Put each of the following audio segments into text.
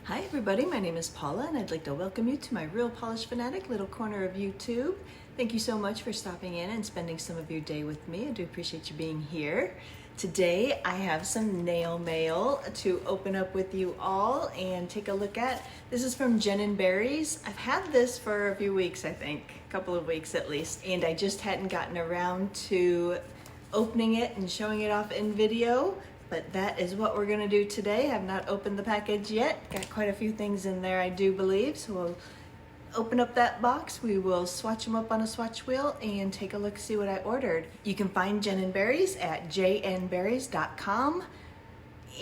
Hi everybody, my name is Paula and I'd like to welcome you to my Real Polish Fanatic little corner of YouTube. Thank you so much for stopping in and spending some of your day with me. I do appreciate you being here. Today I have some nail mail to open up with you all and take a look at. This is from Jen & Barry's. I've had this for a few weeks, I think, a couple of weeks at least, and I just hadn't gotten around to opening it and showing it off in video. But that is what we're gonna do today. I've not opened the package yet. Got quite a few things in there, I do believe. So we'll open up that box. We will swatch them up on a swatch wheel and take a look, see what I ordered. You can find Jen & Barry's at jnbarrys.com.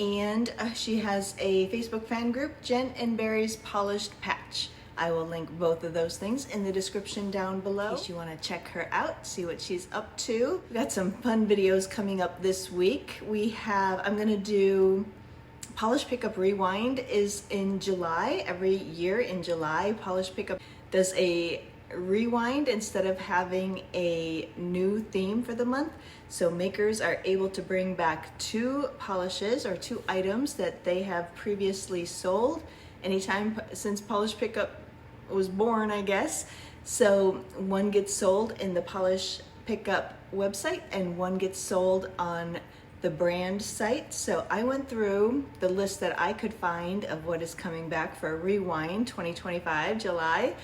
And she has a Facebook fan group, Jen & Barry's Polished Patch. I will link both of those things in the description down below in case you want to check her out, see what she's up to. We've got some fun videos coming up this week. I'm going to do Polish Pickup Rewind is in July. Every year in July, Polish Pickup does a rewind instead of having a new theme for the month. So makers are able to bring back two polishes or two items that they have previously sold anytime since Polish Pickup was born, I guess. So one gets sold in the Polish Pickup website and one gets sold on the brand site. So I went through the list that I could find of what is coming back for Rewind 2025 July,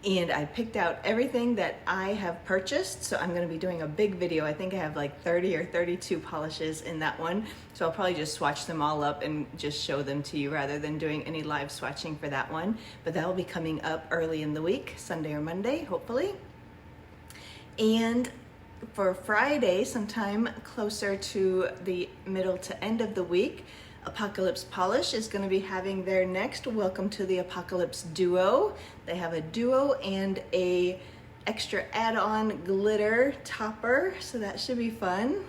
and I picked out everything that I have purchased. So I'm going to be doing a big video. I think I have like 30 or 32 polishes in that one. So I'll probably just swatch them all up and just show them to you rather than doing any live swatching for that one. But that will be coming up early in the week, Sunday or Monday, hopefully. And for Friday, sometime closer to the middle to end of the week, Apocalypse Polish is going to be having their next Welcome to the Apocalypse Duo. They have a duo and a extra add-on glitter topper, so that should be fun.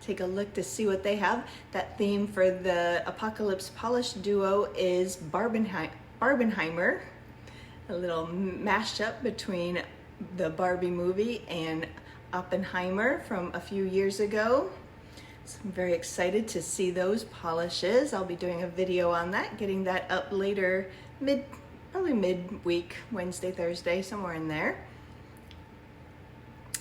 Take a look to see what they have. That theme for the Apocalypse Polish Duo is Barbenheimer, a little mashup between the Barbie movie and Oppenheimer from a few years ago. So I'm very excited to see those polishes. I'll be doing a video on that, getting that up later, probably mid-week, Wednesday, Thursday, somewhere in there.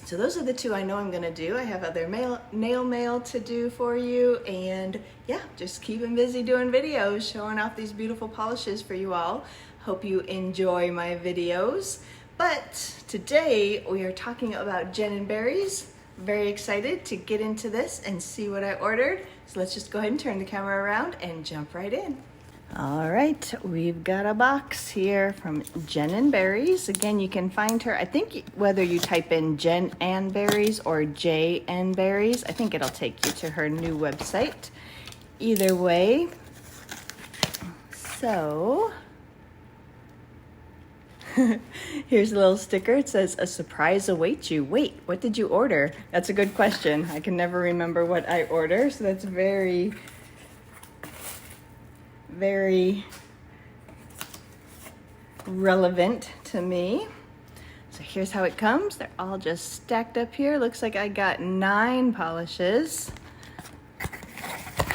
So those are the two I know I'm gonna do. I have other nail mail to do for you, and yeah, just keeping busy doing videos, showing off these beautiful polishes for you all. Hope you enjoy my videos. But today we are talking about Jen & Barry's. Very excited to get into this and see what I ordered. So let's just go ahead and turn the camera around and jump right in. All right, we've got a box here from Jen & Barry's. Again, you can find her, I think whether you type in Jen & Barry's or J & Barry's, I think it'll take you to her new website. Either way, so here's a little sticker. It says, "A surprise awaits you." Wait, what did you order? That's a good question. I can never remember what I order, so that's very, very relevant to me. So here's how it comes. They're all just stacked up here. Looks like I got 9 polishes.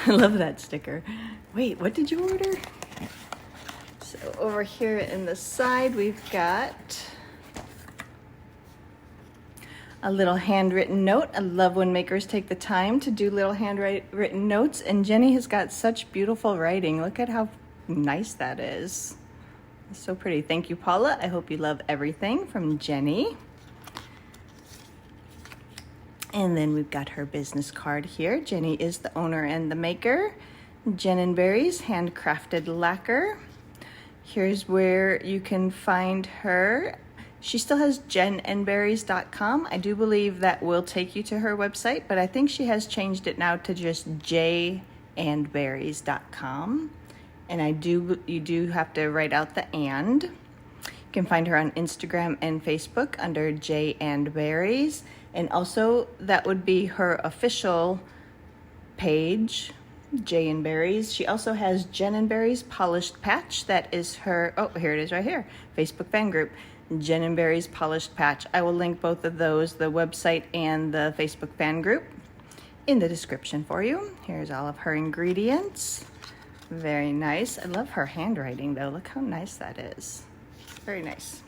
I love that sticker. Wait, what did you order? So over here in the side, we've got a little handwritten note. I love when makers take the time to do little handwritten notes, and Jenny has got such beautiful writing. Look at how nice that is. It's so pretty. Thank you, Paula. I hope you love everything, from Jenny. And then we've got her business card here. Jenny is the owner and the maker. Jen & Barry's Handcrafted Lacquer. Here's where you can find her. She still has jnandbarrys.com. I do believe that will take you to her website, but I think she has changed it now to just jandbarrys.com. And you do have to write out the and. You can find her on Instagram and Facebook under j&barrys. And also that would be her official page, J & Barry's. She also has Jen & Barry's Polished Patch. That is her, oh, here it is right here, Facebook fan group, Jen & Barry's Polished Patch. I will link both of those, the website and the Facebook fan group, in the description for you. Here's all of her ingredients. Very nice. I love her handwriting though. Look how nice that is. Very nice.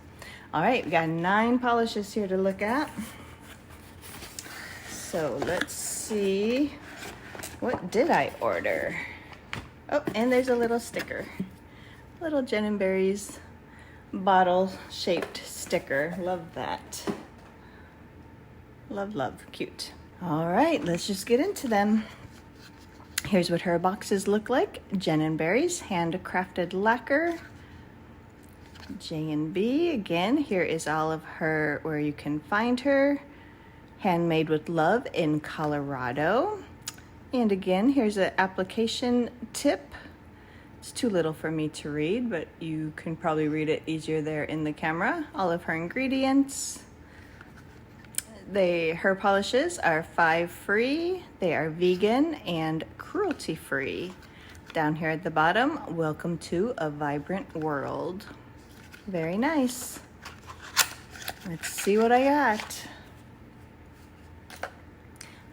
All right, we got 9 polishes here to look at. So let's see, what did I order? Oh, and there's a little sticker. Little Jen and Berry's bottle shaped sticker. Love that. Love, love, cute. All right, let's just get into them. Here's what her boxes look like. Jen and Berry's handcrafted lacquer. J&B, again, here is all of her, where you can find her. Handmade with Love in Colorado. And again, here's an application tip. It's too little for me to read, but you can probably read it easier there in the camera. All of her ingredients. Her polishes are 5 free. They are vegan and cruelty free. Down here at the bottom, welcome to a vibrant world. Very nice. Let's see what I got.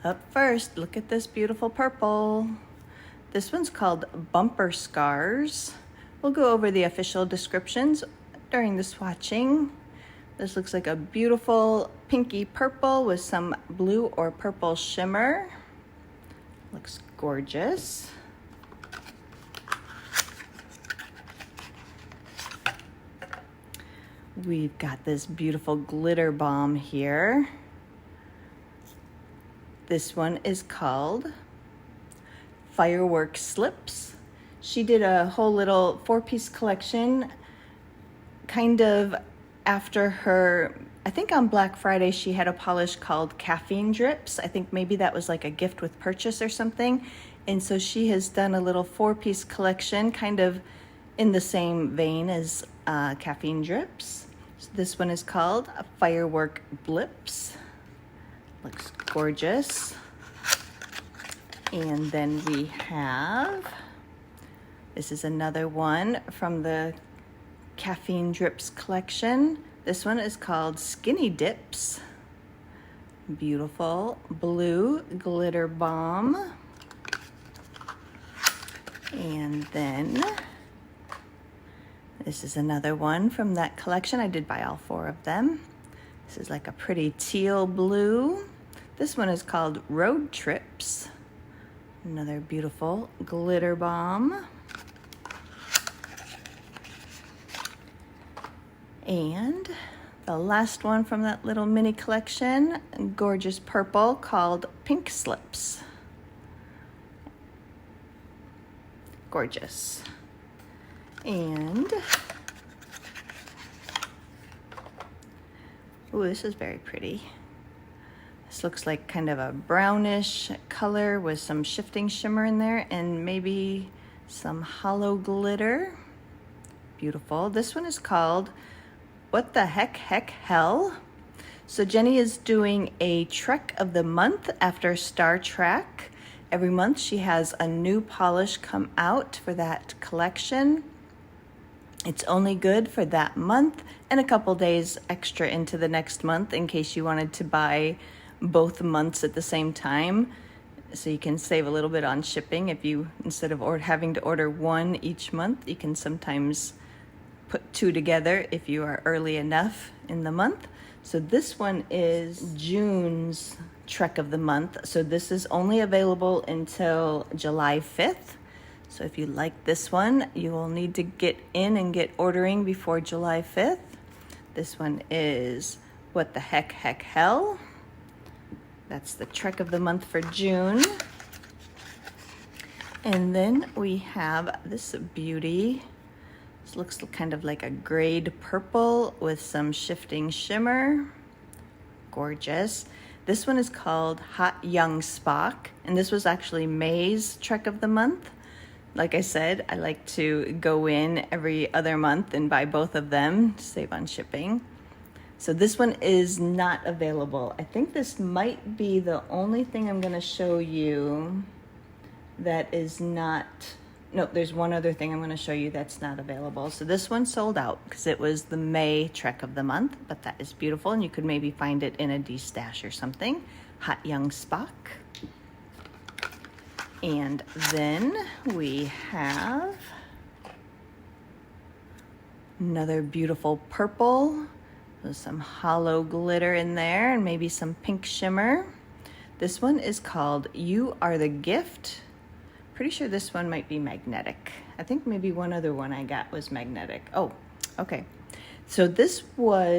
Up first, look at this beautiful purple. This one's called Bumper Scars. We'll go over the official descriptions during the swatching. This looks like a beautiful pinky purple with some blue or purple shimmer. Looks gorgeous. We've got this beautiful glitter bomb here. This one is called Firework Slips. She did a whole little 4-piece collection kind of after her, I think on Black Friday she had a polish called Caffeine Drips. I think maybe that was like a gift with purchase or something. And so she has done a little 4-piece collection kind of in the same vein as Caffeine Drips. So this one is called Firework Blips. Looks gorgeous. And then we have, this is another one from the Caffeine Drips collection. This one is called Skinny Dips. Beautiful blue glitter bomb. And then this is another one from that collection. I did buy all 4 of them. This is like a pretty teal blue. This one is called Road Trips. Another beautiful glitter bomb. And the last one from that little mini collection, gorgeous purple, called Pink Slips. Gorgeous. And, ooh, this is very pretty. This looks like kind of a brownish color with some shifting shimmer in there and maybe some hollow glitter. Beautiful. This one is called What the Heck Hell. So Jenny is doing a Trek of the Month after Star Trek. Every month she has a new polish come out for that collection. It's only good for that month and a couple days extra into the next month in case you wanted to buy both months at the same time. So you can save a little bit on shipping. If you, instead of having to order 1 each month, you can sometimes put 2 together if you are early enough in the month. So this one is June's Trek of the Month. So this is only available until July 5th. So if you like this one, you will need to get in and get ordering before July 5th. This one is What the Heck Hell. That's the Trek of the Month for June. And then we have this beauty. This looks kind of like a grayed purple with some shifting shimmer. Gorgeous. This one is called Hot Young Spock, and this was actually May's Trek of the Month. Like I said, I like to go in every other month and buy both of them to save on shipping. So this one is not available. I think this might be the only thing I'm going to show you that is not, no, there's one other thing I'm going to show you that's not available. So this one sold out because it was the May Trek of the Month, but that is beautiful and you could maybe find it in a D-stash or something. Hot Young Spock. And then we have another beautiful purple with some hollow glitter in there and maybe some pink shimmer. This one is called You Are the Gift. Pretty sure this one might be magnetic. I think maybe one other one I got was magnetic. Oh, okay. So this one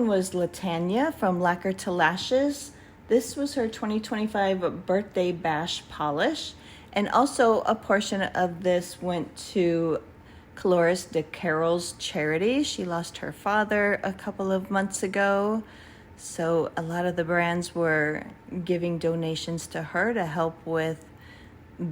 was Tannya from Lacquer to Lashes. This was her 2025 birthday bash polish. And also a portion of this went to Coloris de Carol's charity. She lost her father a couple of months ago. So a lot of the brands were giving donations to her to help with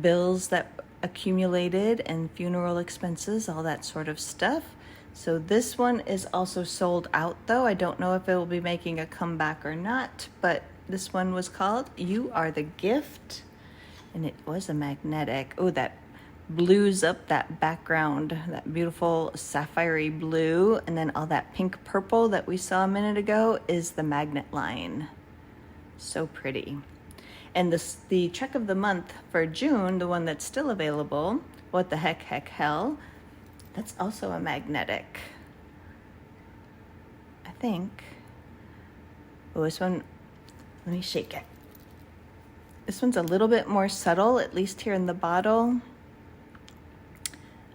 bills that accumulated and funeral expenses, all that sort of stuff. So this one is also sold out though. I don't know if it will be making a comeback or not, but this one was called You Are the Gift, and it was a magnetic. Oh, that blues up that background, that beautiful sapphire blue, and then all that pink purple that we saw a minute ago is the magnet line. So pretty. And the Trek of the Month for June, the one that's still available, What the Heck Hell, that's also a magnetic, I think. Oh, this one, let me shake it. This one's a little bit more subtle, at least here in the bottle.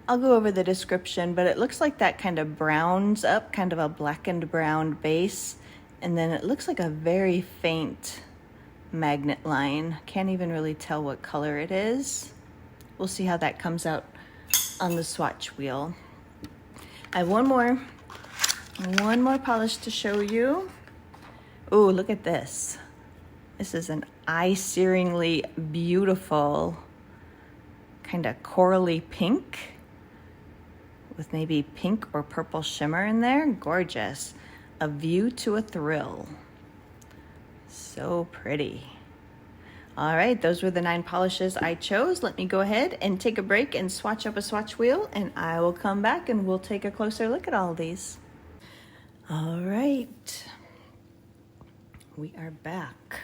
I'll go over the description, but it looks like that kind of browns up, kind of a blackened brown base. And then it looks like a very faint magnet line. Can't even really tell what color it is. We'll see how that comes out on the swatch wheel. I have one more polish to show you. Oh, look at this. This is an eye-searingly beautiful kind of corally pink with maybe pink or purple shimmer in there. Gorgeous. A View to a Thrill. So pretty. All right, those were the 9 polishes I chose. Let me go ahead and take a break and swatch up a swatch wheel, and I will come back and we'll take a closer look at all these. All right, we are back.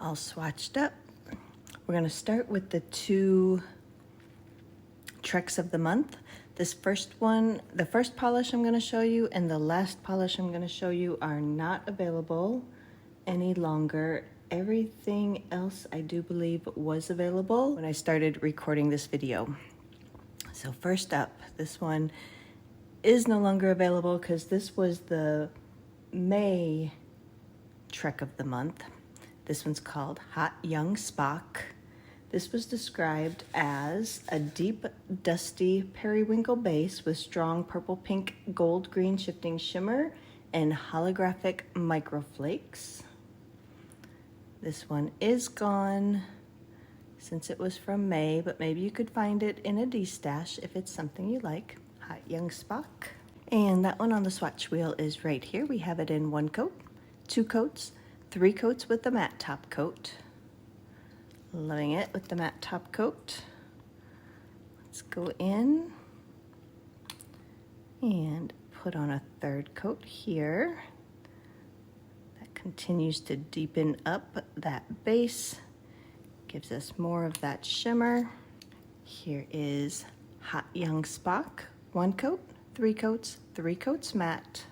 All swatched up. We're gonna start with the 2 Treks of the Month. This first one, the first polish I'm gonna show you and the last polish I'm gonna show you are not available any longer. Everything else I do believe was available when I started recording this video. So first up, this one is no longer available because this was the May Trek of the Month. This one's called Hot Young Spock. This was described as a deep, dusty periwinkle base with strong purple, pink, gold, green shifting shimmer and holographic microflakes. This one is gone since it was from May, but maybe you could find it in a D-stash if it's something you like. Hot Young Spock. And that one on the swatch wheel is right here. We have it in 1 coat, 2 coats, 3 coats with the matte top coat. Loving it with the matte top coat. Let's go in and put on a 3rd coat here. That continues to deepen up that base, gives us more of that shimmer. Here is Hot Young Spock, 1 coat, 3 coats, 3 coats matte.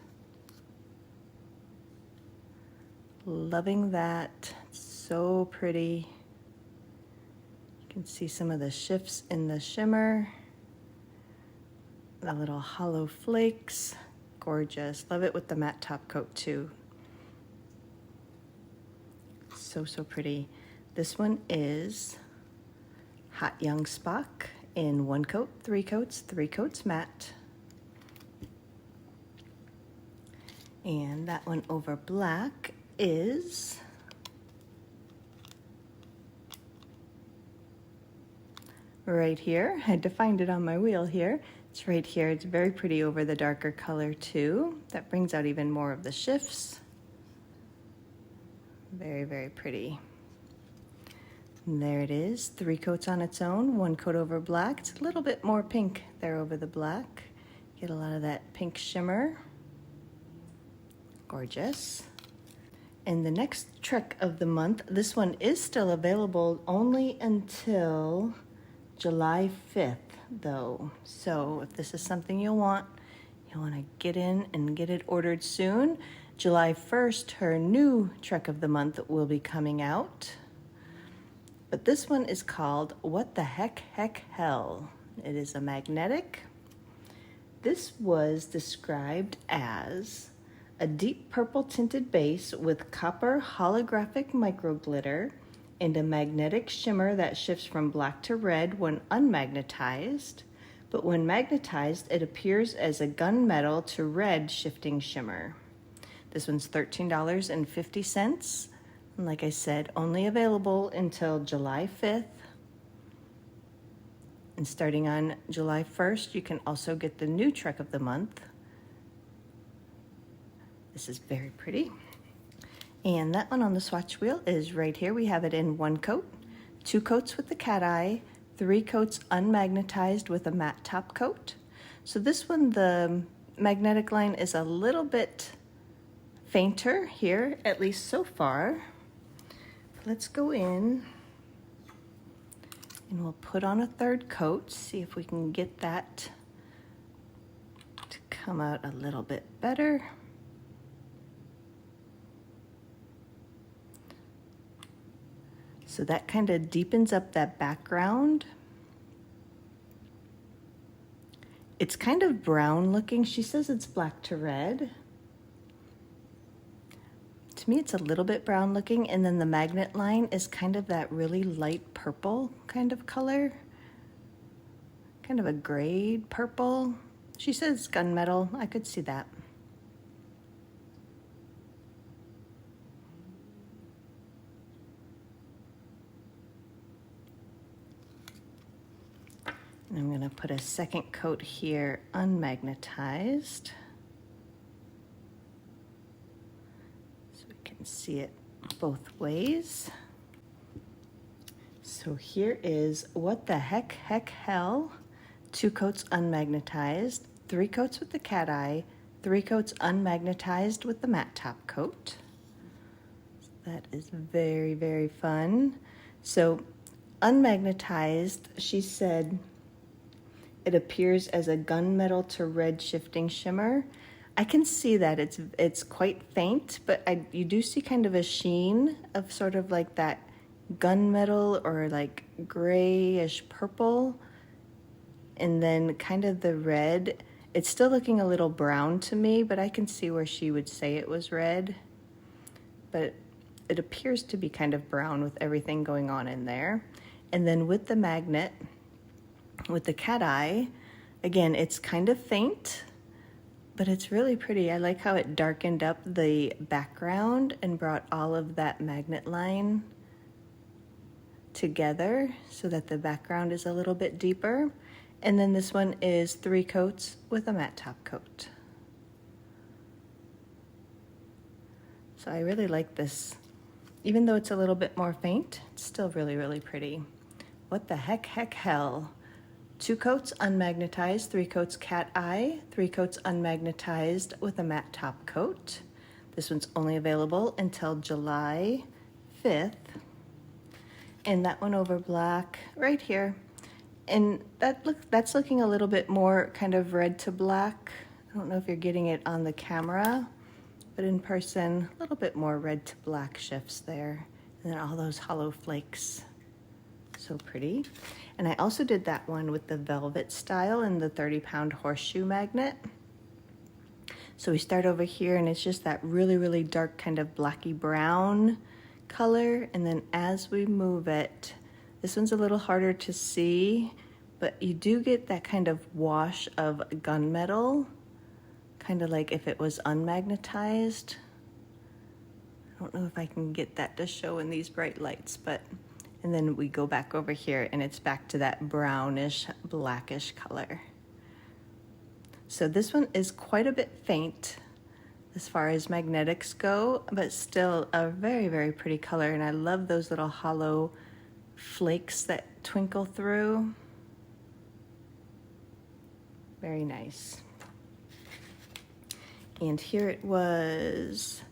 Loving that, so pretty. You can see some of the shifts in the shimmer, the little hollow flakes, gorgeous. Love it with the matte top coat too. So, so pretty. This one is Hot Young Spock in 1 coat, 3 coats, 3 coats matte. And that one over black is right here. I had to find it on my wheel here. It's right here. It's very pretty over the darker color too. That brings out even more of the shifts. Very, very pretty. And there it is, 3 coats on its own, 1 coat over black. It's a little bit more pink there over the black. Get a lot of that pink shimmer. Gorgeous. And the next trick of the month, this one is still available only until July 5th though. So if this is something you'll want to get in and get it ordered soon. July 1st, her new trick of the month will be coming out. But this one is called What the Heck Hell. It is a magnetic. This was described as a deep purple tinted base with copper holographic micro glitter and a magnetic shimmer that shifts from black to red when unmagnetized, but when magnetized, it appears as a gunmetal to red shifting shimmer. This one's $13.50, and like I said, only available until July 5th. And starting on July 1st, you can also get the new trick of the month. This is very pretty. And that one on the swatch wheel is right here. We have it in 1 coat, 2 coats with the cat eye, 3 coats unmagnetized with a matte top coat. So this one, the magnetic line is a little bit fainter here, at least so far. Let's go in and we'll put on a 3rd coat, see if we can get that to come out a little bit better. So that kind of deepens up that background. It's kind of brown looking. She says it's black to red. To me, it's a little bit brown looking, and then the magnet line is kind of that really light purple kind of color. Kind of a grayed purple. She says gunmetal. I could see that. And I'm going to put a 2nd coat here, unmagnetized, so we can see it both ways. So here is What the Heck Hell, 2 coats unmagnetized, 3 coats with the cat eye, 3 coats unmagnetized with the matte top coat. So that is very, very fun. So unmagnetized, she said, it appears as a gunmetal to red shifting shimmer. I can see that it's quite faint, but you do see kind of a sheen of sort of like that gunmetal or like grayish purple, and then kind of the red. It's still looking a little brown to me, but I can see where she would say it was red. But it appears to be kind of brown with everything going on in there. And then with the magnet, with the cat eye, again, it's kind of faint, but it's really pretty. I like how it darkened up the background and brought all of that magnet line together so that the background is a little bit deeper. And then this one is 3 coats with a matte top coat. So I really like this. Even though it's a little bit more faint, it's still really, really pretty. What the heck hell. 2 coats unmagnetized, 3 coats cat eye, 3 coats unmagnetized with a matte top coat. This one's only available until July 5th. And that one over black right here. And that's looking a little bit more kind of red to black. I don't know if you're getting it on the camera, but in person, a little bit more red to black shifts there. And then all those hollow flakes. So pretty. And I also did that one with the velvet style and the 30-pound horseshoe magnet. So we start over here and it's just that really, really dark kind of blacky brown color. And then as we move it, this one's a little harder to see, but you do get that kind of wash of gunmetal, kind of like if it was unmagnetized. I don't know if I can get that to show in these bright lights, but and then we go back over here and it's back to that brownish, blackish color. So this one is quite a bit faint as far as magnetics go, but still a very, very pretty color. And I love those little hollow flakes that twinkle through. Very nice. And here it was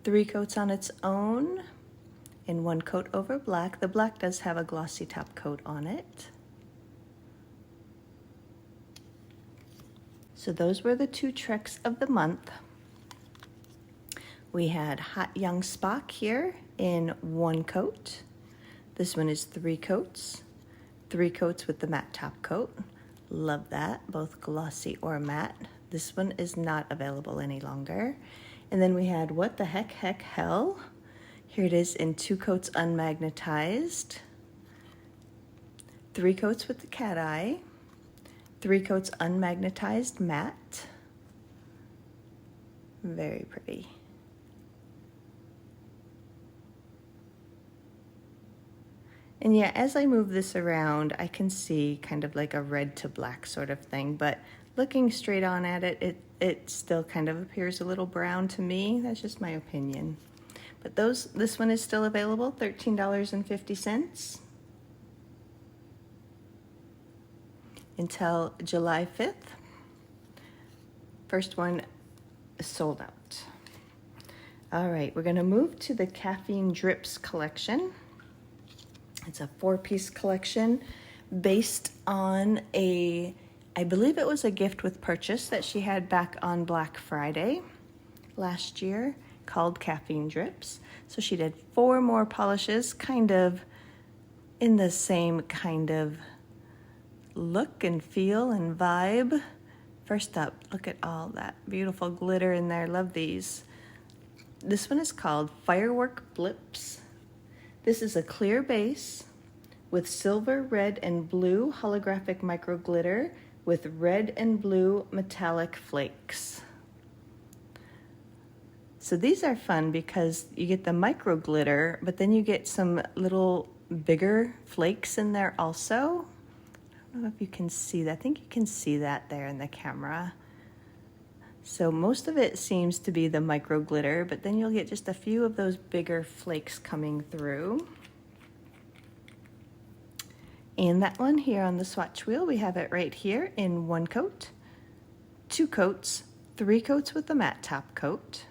3 coats on its own, and 1 coat over black. The black does have a glossy top coat on it. So those were the 2 treks of the month. We had Hot Young Spock here in 1 coat. This one is 3 coats. 3 coats with the matte top coat. Love that, both glossy or matte. This one is not available any longer. And then we had What the Heck Hell. Here it is in 2 coats unmagnetized. 3 coats with the cat eye. 3 coats unmagnetized matte. Very pretty. And yeah, as I move this around, I can see kind of like a red to black sort of thing, but looking straight on at it, it still kind of appears a little brown to me. That's just my opinion. But this one is still available, $13.50 until July 5th. First one is sold out. All right, we're gonna move to the Caffeine Drips collection. It's a 4-piece collection based on I believe it was a gift with purchase that she had back on Black Friday last year called Caffeine Drips. So she did 4 more polishes, kind of in the same kind of look and feel and vibe. First up, look at all that beautiful glitter in there. Love these. This one is called Firework Blips. This is a clear base with silver, red, and blue holographic micro glitter with red and blue metallic flakes. So these are fun because you get the micro glitter, but then you get some little bigger flakes in there also. I don't know if you can see that. I think you can see that there in the camera. So most of it seems to be the micro glitter, but then you'll get just a few of those bigger flakes coming through. And that one here on the swatch wheel, we have it right here in 1 coat, 2 coats, 3 coats with the matte top coat.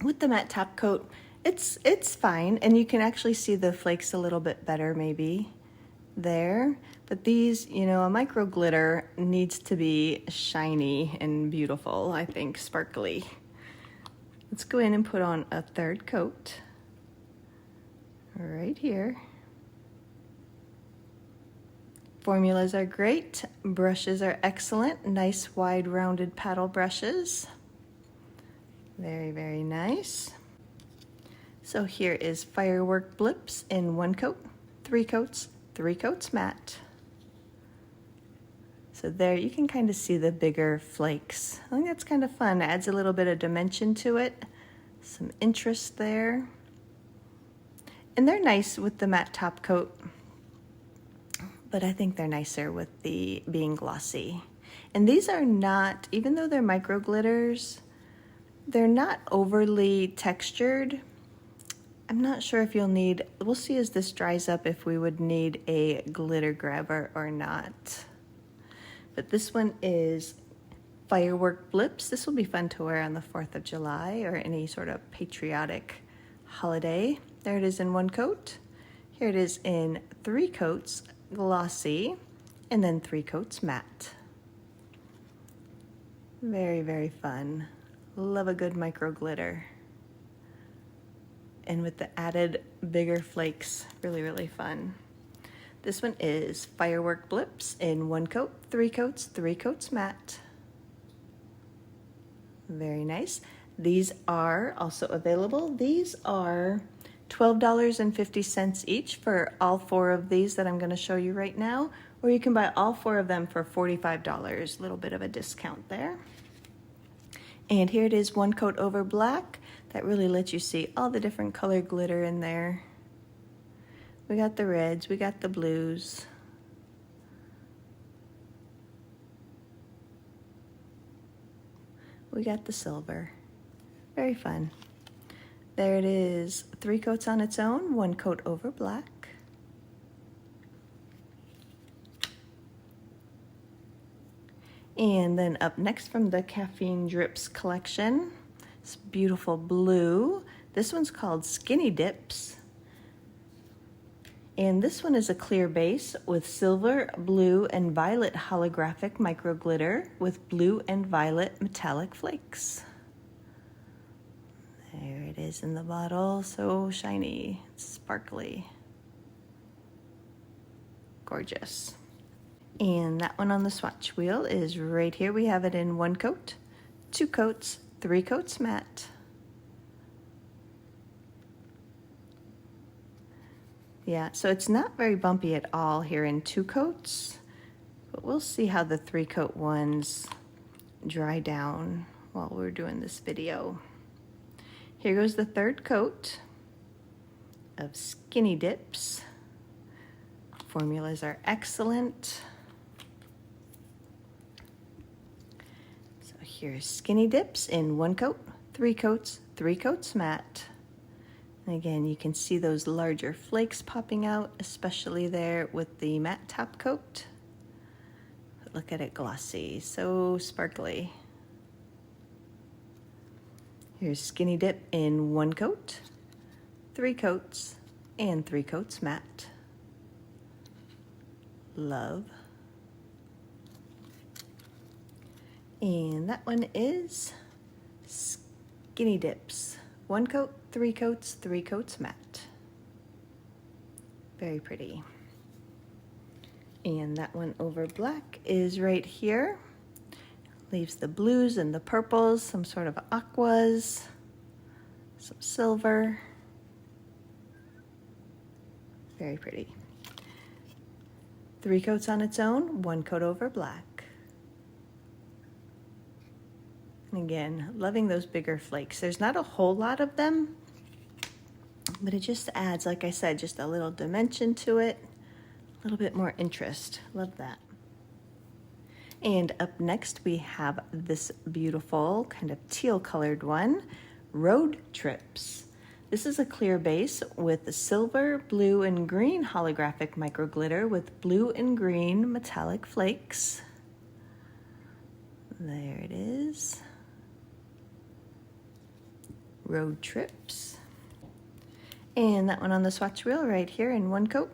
With the matte top coat, it's fine, and you can actually see the flakes a little bit better maybe there. But these, you know, a micro glitter needs to be shiny and beautiful, I think, sparkly. Let's go in and put on a 3rd coat right here. Formulas are great, brushes are excellent, nice wide rounded paddle brushes. Very, very nice. So here is Firework Blips in 1 coat, 3 coats, 3 coats matte. So there you can kind of see the bigger flakes. I think that's kind of fun. Adds a little bit of dimension to it, some interest there. And they're nice with the matte top coat, but I think they're nicer with the being glossy. And these are not, even though they're micro glitters, they're not overly textured. I'm not sure if you'll need, we'll see as this dries up if we would need a glitter grabber or not. But this one is Firework Blips. This will be fun to wear on the 4th of July or any sort of patriotic holiday. There it is in 1 coat. Here it is in 3 coats, glossy, and then 3 coats matte. Very, very fun. Love a good micro glitter. And with the added bigger flakes, really, really fun. This one is Firework Blips in 1 coat, 3 coats, 3 coats matte. Very nice. These are also available. These are $12.50 each for all 4 of these that I'm going to show you right now, or you can buy all 4 of them for $45, a little bit of a discount there. And here it is 1 coat over black. That really lets you see all the different color glitter in there. We got the reds, we got the blues. We got the silver. Very fun. There it is, 3 coats on its own, 1 coat over black. And then up next from the Caffeine Drips collection, this beautiful blue. This one's called Skinny Dips. And this one is a clear base with silver, blue, and violet holographic micro glitter with blue and violet metallic flakes. There it is in the bottle, so shiny, sparkly. Gorgeous. And that one on the swatch wheel is right here. We have it in 1 coat, 2 coats, 3 coats matte. Yeah, so it's not very bumpy at all here in 2 coats, but we'll see how the 3 coat ones dry down while we're doing this video. Here goes the 3rd coat of Skinny Dips. Formulas are excellent. So here's Skinny Dips in 1 coat, 3 coats, 3 coats matte. And again, you can see those larger flakes popping out, especially there with the matte top coat. But look at it glossy, so sparkly. Here's Skinny Dip in 1 coat, 3 coats, and 3 coats matte. Love. And that one is Skinny Dips. 1 coat, 3 coats, 3 coats matte. Very pretty. And that one over black is right here. Leaves the blues and the purples, some sort of aquas, some silver. Very pretty. 3 coats on its own, 1 coat over black. And again, loving those bigger flakes. There's not a whole lot of them, but it just adds, like I said, just a little dimension to it, a little bit more interest. Love that. And up next we have this beautiful kind of teal colored one, Road Trips. This is a clear base with silver, blue, and green holographic micro glitter with blue and green metallic flakes. There it is. Road Trips. And that one on the swatch wheel right here in 1 coat,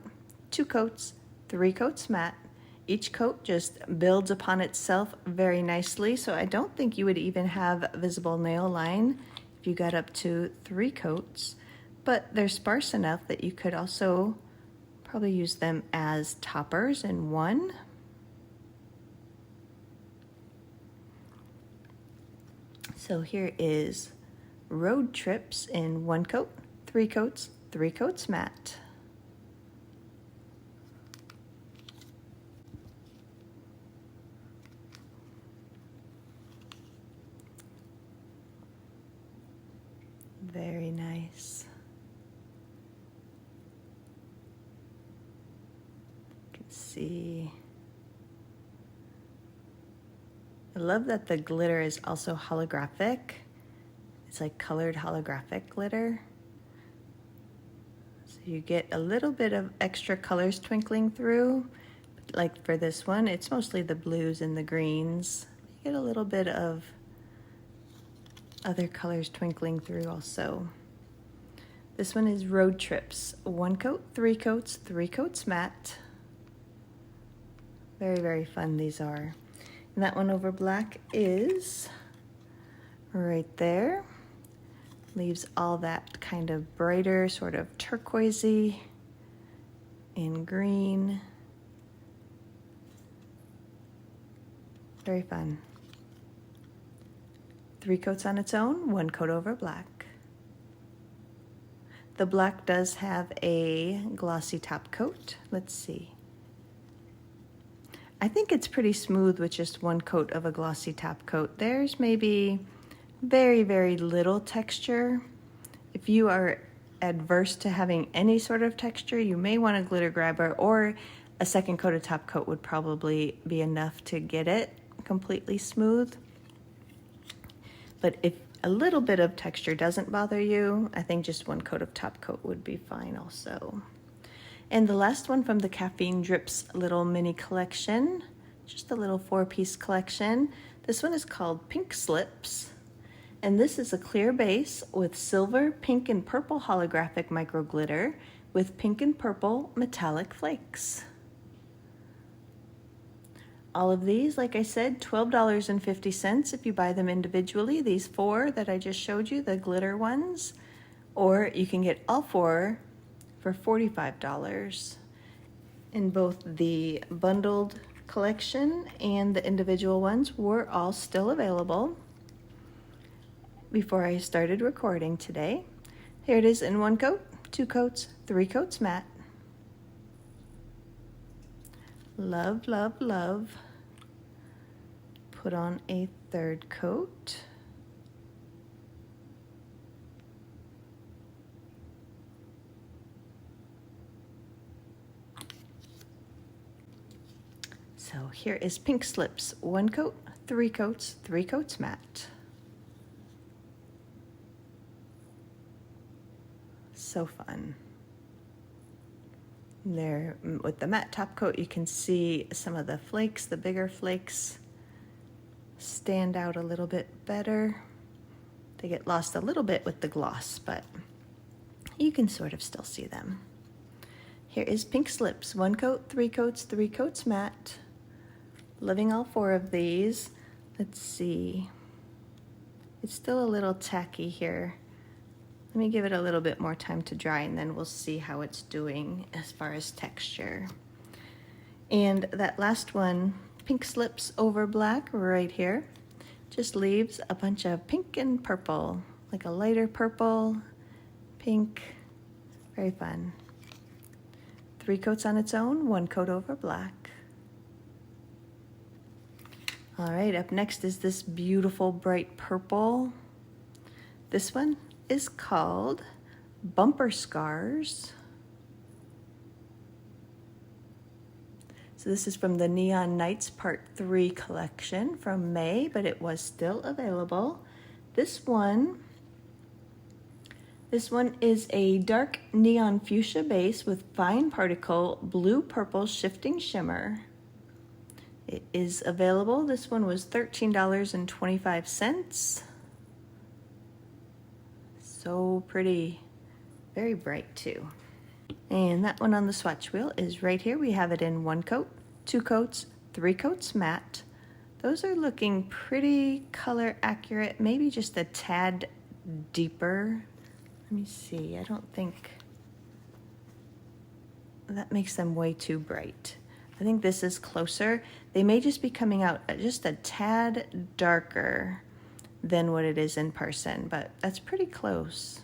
2 coats, 3 coats matte. Each coat just builds upon itself very nicely, so I don't think you would even have visible nail line if you got up to 3 coats, but they're sparse enough that you could also probably use them as toppers in 1. So here is Road Trips in 1 coat, 3 coats, 3 coats matte. Very nice. You can see. I love that the glitter is also holographic. It's like colored holographic glitter. So you get a little bit of extra colors twinkling through. Like for this one, it's mostly the blues and the greens. You get a little bit of other colors twinkling through also. This one is Road Trips. 1 coat, 3 coats, 3 coats matte. Very, very fun these are. And that one over black is right there. Leaves all that kind of brighter, sort of turquoisey and green. Very fun. 3 coats on its own, 1 coat over black. The black does have a glossy top coat. Let's see. I think it's pretty smooth with just 1 coat of a glossy top coat. There's maybe very, very little texture. If you are adverse to having any sort of texture, you may want a glitter grabber, or a 2nd coat of top coat would probably be enough to get it completely smooth. But if a little bit of texture doesn't bother you, I think just 1 coat of top coat would be fine also. And the last one from the Caffeine Drips little mini collection, just a little 4-piece collection. This one is called Pink Slips, and this is a clear base with silver, pink, and purple holographic micro glitter with pink and purple metallic flakes. All of these, like I said, $12.50 if you buy them individually, these 4 that I just showed you, the glitter ones, or you can get all 4 for $45. In both the bundled collection and the individual ones were all still available before I started recording today. Here it is in 1 coat, 2 coats, 3 coats matte. Love, love, love. Put on a 3rd coat. So here is Pink Slips, 1 coat, 3 coats, 3 coats matte. So fun. There, with the matte top coat, you can see some of the flakes, the bigger flakes, stand out a little bit better. They get lost a little bit with the gloss, but you can sort of still see them. Here is Pink Slips, 1 coat, 3 coats, 3 coats matte. Loving all 4 of these. Let's see. It's still a little tacky here. Let me give it a little bit more time to dry and then we'll see how it's doing as far as texture. And that last one, Pink Slips over black right here, just leaves a bunch of pink and purple, like a lighter purple, pink, very fun. 3 coats on its own, 1 coat over black. All right, up next is this beautiful bright purple. This one is called Bumper Scars. So this is from the Neon Nights Part 3 collection from May, but it was still available. This one is a dark neon fuchsia base with fine particle blue-purple shifting shimmer. It is available. This one was $13.25. So pretty, very bright too. And that one on the swatch wheel is right here. We have it in 1 coat, 2 coats, 3 coats matte. Those are looking pretty color accurate, maybe just a tad deeper. Let me see, I don't think that makes them way too bright. I think this is closer. They may just be coming out just a tad darker than what it is in person, but that's pretty close.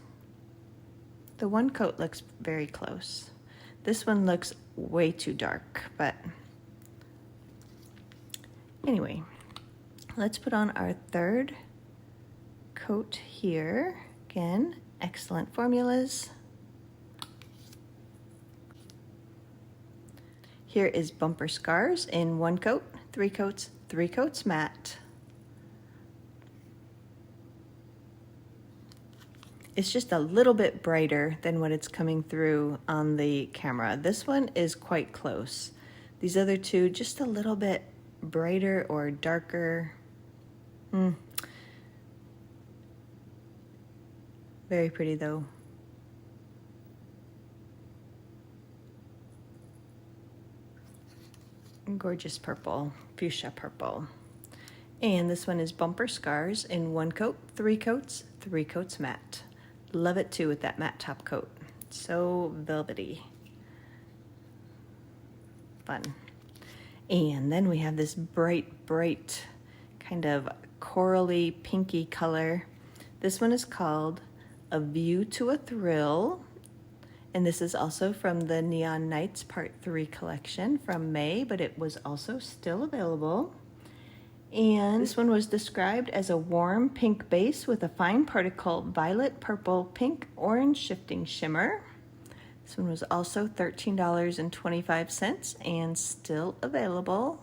The 1 coat looks very close. This one looks way too dark, but anyway, let's put on our 3rd coat here. Again, excellent formulas. Here is Bumper Scars in 1 coat, 3 coats, 3 coats matte. It's just a little bit brighter than what it's coming through on the camera. This one is quite close. These other 2, just a little bit brighter or darker. Very pretty though. Gorgeous purple, fuchsia purple. And this one is Bumper Scars in 1 coat, 3 coats, 3 coats matte. Love it too with that matte top coat. So velvety. Fun. And then we have this bright, bright kind of corally pinky color. This one is called A View to a Thrill. And this is also from the Neon Nights Part 3 collection from May, but it was also still available. And this one was described as a warm pink base with a fine particle violet, purple, pink, orange shifting shimmer. This one was also $13.25 and still available.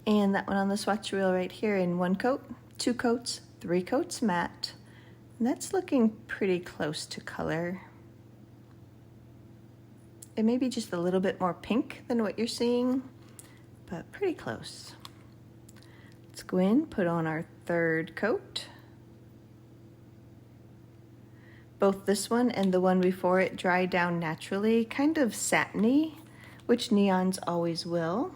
And that one on the swatch wheel right here in 1 coat, 2 coats, 3 coats matte. And that's looking pretty close to color. It may be just a little bit more pink than what you're seeing, but pretty close. Let's go in, put on our third coat. Both this one and the one before it dry down naturally, kind of satiny, which neons always will.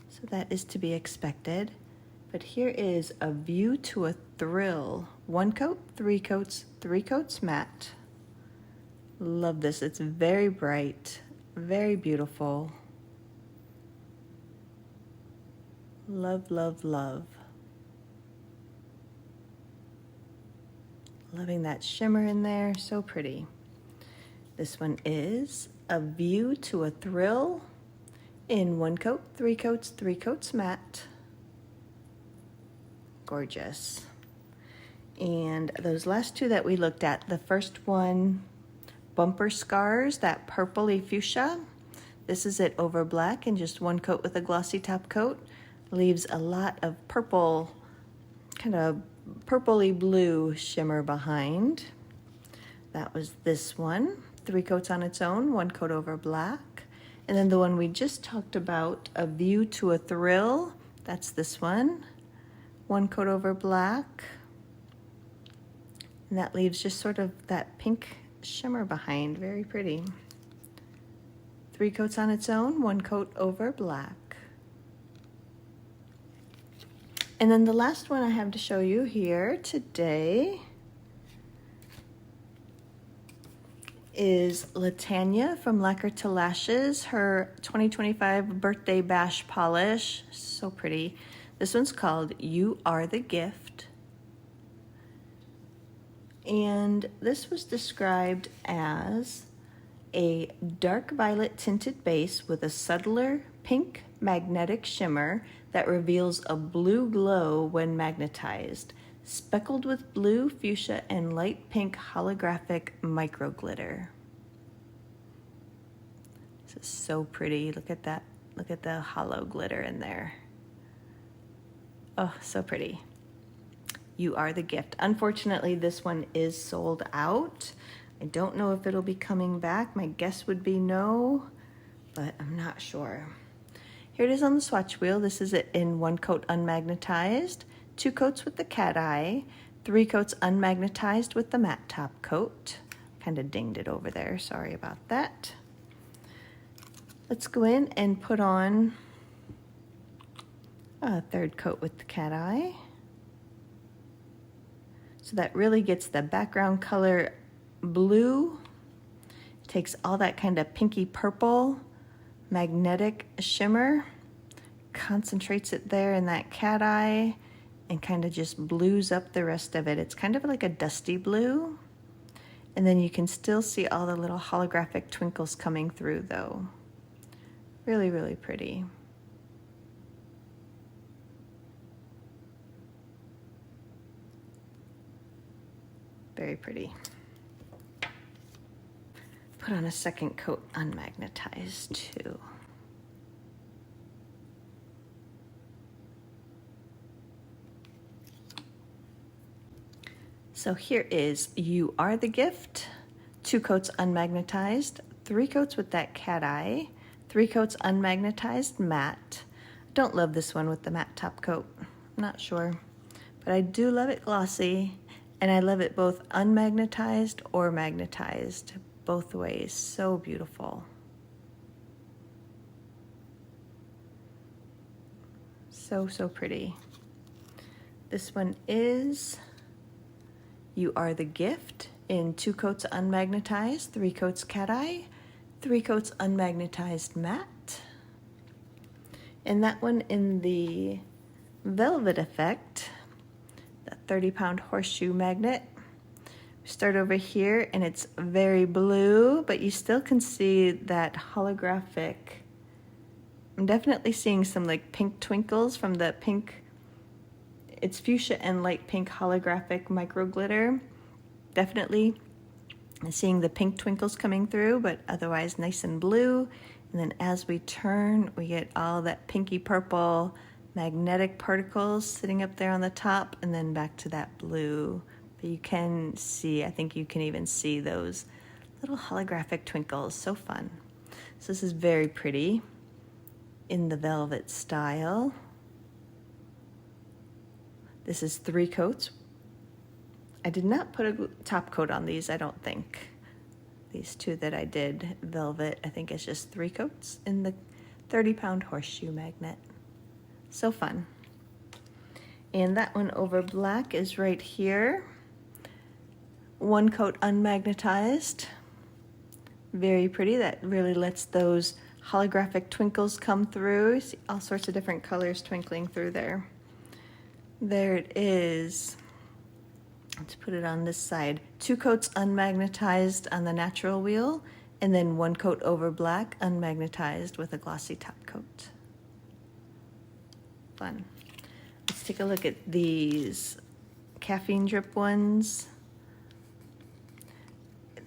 So that is to be expected. But here is A View to a Thrill. 1 coat, 3 coats, 3 coats matte. Love this. It's very bright, very beautiful. Love, love, love. Loving that shimmer in there, so pretty. This one is A View to a Thrill in 1 coat, 3 coats, 3 coats matte. Gorgeous. And those last two that we looked at, the first one, Bumper Scars, that purpley fuchsia. This is it over black and just 1 coat with a glossy top coat. Leaves a lot of purple, kind of purpley blue shimmer behind. That was this one. 3 coats on its own, 1 coat over black. And then the one we just talked about, A View to a Thrill, that's this one. 1 coat over black. And that leaves just sort of that pink shimmer behind, very pretty. 3 coats on its own, 1 coat over black. And then the last one I have to show you here today is Tannya from Lacquer to Lashes, her 2025 birthday bash polish. So pretty. This one's called You Are the Gift. And this was described as a dark violet tinted base with a subtler pink magnetic shimmer that reveals a blue glow when magnetized, speckled with blue, fuchsia, and light pink holographic micro glitter. This is so pretty. Look at that. Look at the hollow glitter in there. Oh, so pretty. You Are the Gift. Unfortunately, this one is sold out. I don't know if it'll be coming back. My guess would be no, but I'm not sure. Here it is on the swatch wheel. This is it in 1 coat unmagnetized, 2 coats with the cat eye, 3 coats unmagnetized with the matte top coat. Kind of dinged it over there. Sorry about that. Let's go in and put on a 3rd coat with the cat eye. So that really gets the background color blue, takes all that kind of pinky purple magnetic shimmer, concentrates it there in that cat eye, and kind of just blues up the rest of it. It's kind of like a dusty blue. And then you can still see all the little holographic twinkles coming through though. Really, really pretty. Very pretty. Put on a 2nd coat unmagnetized too. So here is You Are the Gift, 2 coats unmagnetized, 3 coats with that cat eye, 3 coats unmagnetized matte. Don't love this one with the matte top coat. I'm not sure, but I do love it glossy, and I love it both unmagnetized or magnetized. Both ways, so beautiful. So, so pretty. This one is You Are the Gift in 2 coats unmagnetized, 3 coats cat eye, 3 coats unmagnetized matte. And that one in the Velvet Effect, the 30-pound horseshoe magnet. Start over here and it's very blue, but you still can see that holographic. I'm definitely seeing some like pink twinkles from the pink. It's fuchsia and light pink holographic micro glitter. Definitely seeing the pink twinkles coming through, but otherwise nice and blue. And then as we turn, we get all that pinky purple magnetic particles sitting up there on the top, and then back to that blue. But you can see, I think you can even see those little holographic twinkles. So fun. So this is very pretty. in the velvet style. This is 3 coats. I did not put a top coat on these, I don't think. These 2 that I did, velvet, I think it's just 3 coats in the 30-pound horseshoe magnet. So fun. And that one over black is right here. 1 coat unmagnetized. Very pretty. That really lets those holographic twinkles come through. You see all sorts of different colors twinkling through there. There it is. Let's put it on this side. 2 coats unmagnetized on the natural wheel, and then 1 coat over black unmagnetized with a glossy top coat. Fun. Let's take a look at these caffeine drip ones.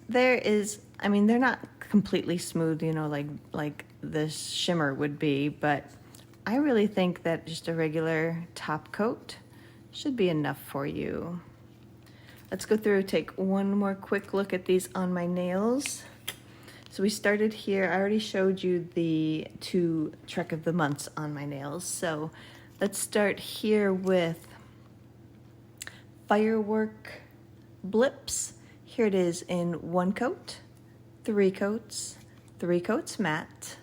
There is, I mean, they're not completely smooth, you know, like the shimmer would be, but I really think that just a regular top coat should be enough for you. Let's go through, take one more quick look at these on my nails. So we started here. I already showed you the 2 Trek of the Months on my nails. So let's start here with Firework Blips. Here it is in 1 coat, 3 coats, 3 coats matte,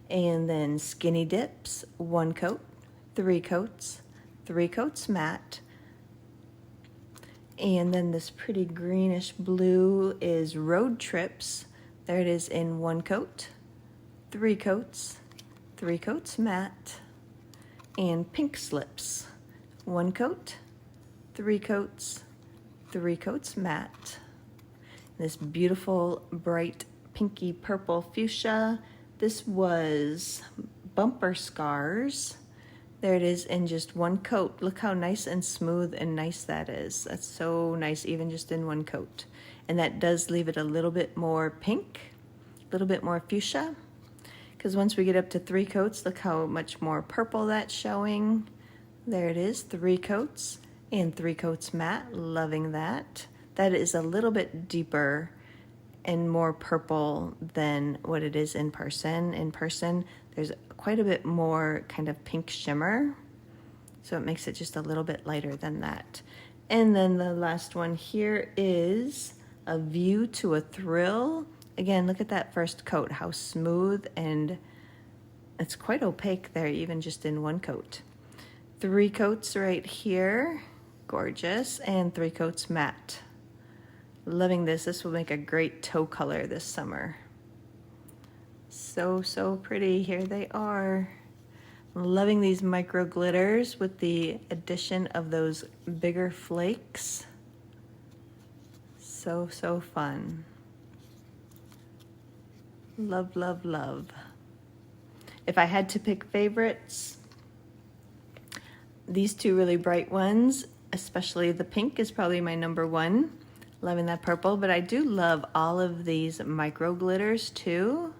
and then Skinny Dips, 1 coat, 3 coats, 3 coats matte, and then this pretty greenish blue is Road Trips. There it is in 1 coat, 3 coats, 3 coats matte, and Pink Slips, 1 coat, 3 coats, 3 coats matte. This beautiful bright pinky purple fuchsia. This was Bumper Scars. There it is in just 1 coat. Look how nice and smooth and nice that is. That's so nice, even just in 1 coat. And that does leave it a little bit more pink, a little bit more fuchsia. Because once we get up to 3 coats, look how much more purple that's showing. There it is, 3 coats and 3 coats matte. Loving that. That is a little bit deeper and more purple than what it is in person. In person, there's quite a bit more kind of pink shimmer, so it makes it just a little bit lighter than that. And then the last one here is A View to a Thrill. Again, look at that first coat, how smooth, and it's quite opaque there, even just in 1 coat. 3 coats right here, gorgeous, and 3 coats matte. Loving this. This will make a great toe color this summer. So, so pretty. Here they are. Loving these micro glitters with the addition of those bigger flakes. So, so fun. Love, love, love. If I had to pick favorites, these 2 really bright ones, especially the pink, is probably my number 1. Loving that purple, but I do love all of these micro glitters too.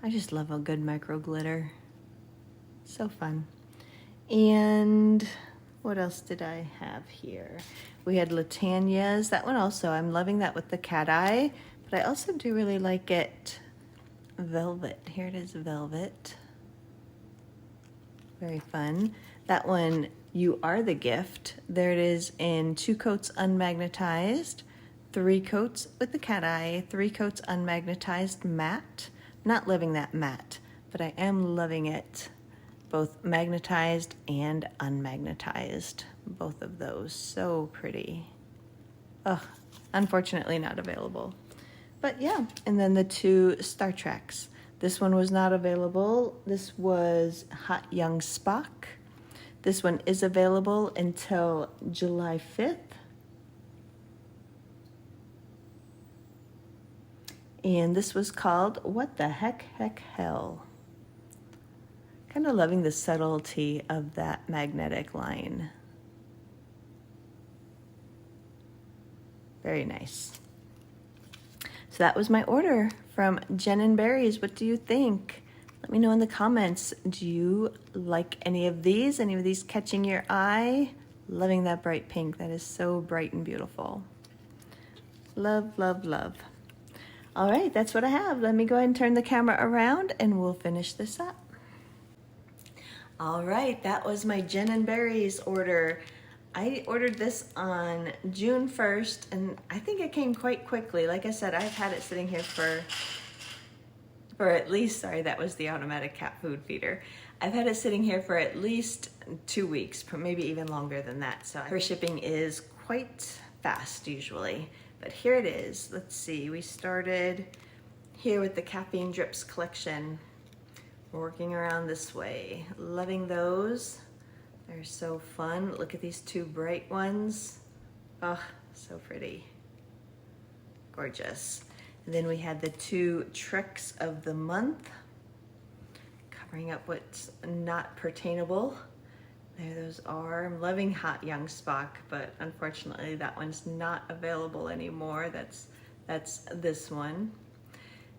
I just love a good micro glitter. So fun. And what else did I have here? We had Tanya's. That one also, I'm loving that with the cat eye, but I also do really like it velvet. Here it is, velvet. Very fun. That one, You Are the Gift. There it is in 2 coats unmagnetized, 3 coats with the cat eye, 3 coats unmagnetized matte. Not loving that matte, but I am loving it both magnetized and unmagnetized. Both of those, so pretty. Ugh, unfortunately not available. But yeah, and then the 2 Star Treks. This one was not available. This was Hot Young Spock. This one is available until July 5th. And this was called What the Heck Hell. Kind of loving the subtlety of that magnetic line. Very nice. So that was my order from Jen and Berries. What do you think? Let me know in the comments. Do you like any of these? Any of these catching your eye? Loving that bright pink. That is so bright and beautiful. Love, love, love. All right, that's what I have. Let me go ahead and turn the camera around and we'll finish this up. All right, that was my Jen and Barry's order. I ordered this on June 1st, and I think it came quite quickly. Like I said, I've had it sitting here for at least, sorry, that was the automatic cat food feeder. I've had it sitting here for at least 2 weeks, maybe even longer than that. So her shipping is quite fast usually, but here it is. Let's see, we started here with the caffeine drips collection. We're working around this way. Loving those. They're so fun. Look at these two bright ones. Oh, so pretty. Gorgeous. And then we had the two tricks of the month, covering up what's not pertainable. There those are. I'm loving Hot Young Spock, but unfortunately that one's not available anymore. That's this one.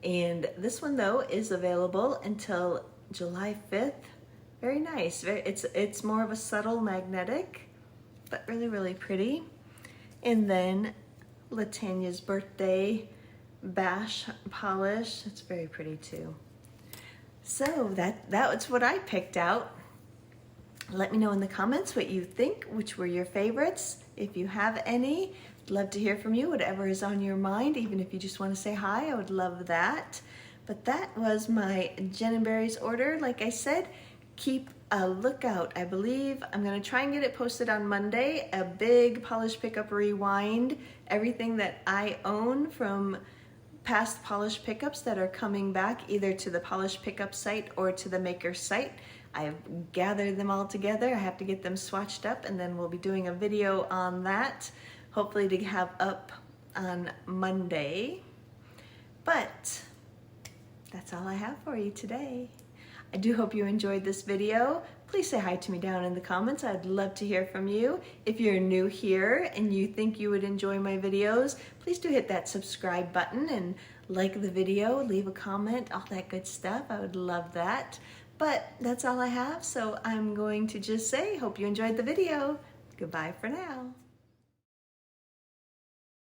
And this one though is available until July 5th. Very nice. It's more of a subtle magnetic, but really, really pretty. And then Tanya's birthday bash polish. It's very pretty too. So that's what I picked out. Let me know in the comments what you think, which were your favorites. If you have any, I'd love to hear from you, whatever is on your mind. Even if you just want to say hi, I would love that. But that was my Jen and Barry's order. Like I said, keep a lookout. I believe I'm going to try and get it posted on Monday. A big polish pickup rewind. Everything that I own from past polish pickups that are coming back either to the polish pickup site or to the maker site. I've gathered them all together. I have to get them swatched up, and then we'll be doing a video on that, hopefully to have up on Monday. But that's all I have for you today. I do hope you enjoyed this video. Please say hi to me down in the comments. I'd love to hear from you. If you're new here and you think you would enjoy my videos, please do hit that subscribe button and like the video, leave a comment, all that good stuff. I would love that. But that's all I have, so I'm going to just say, hope you enjoyed the video. Goodbye for now.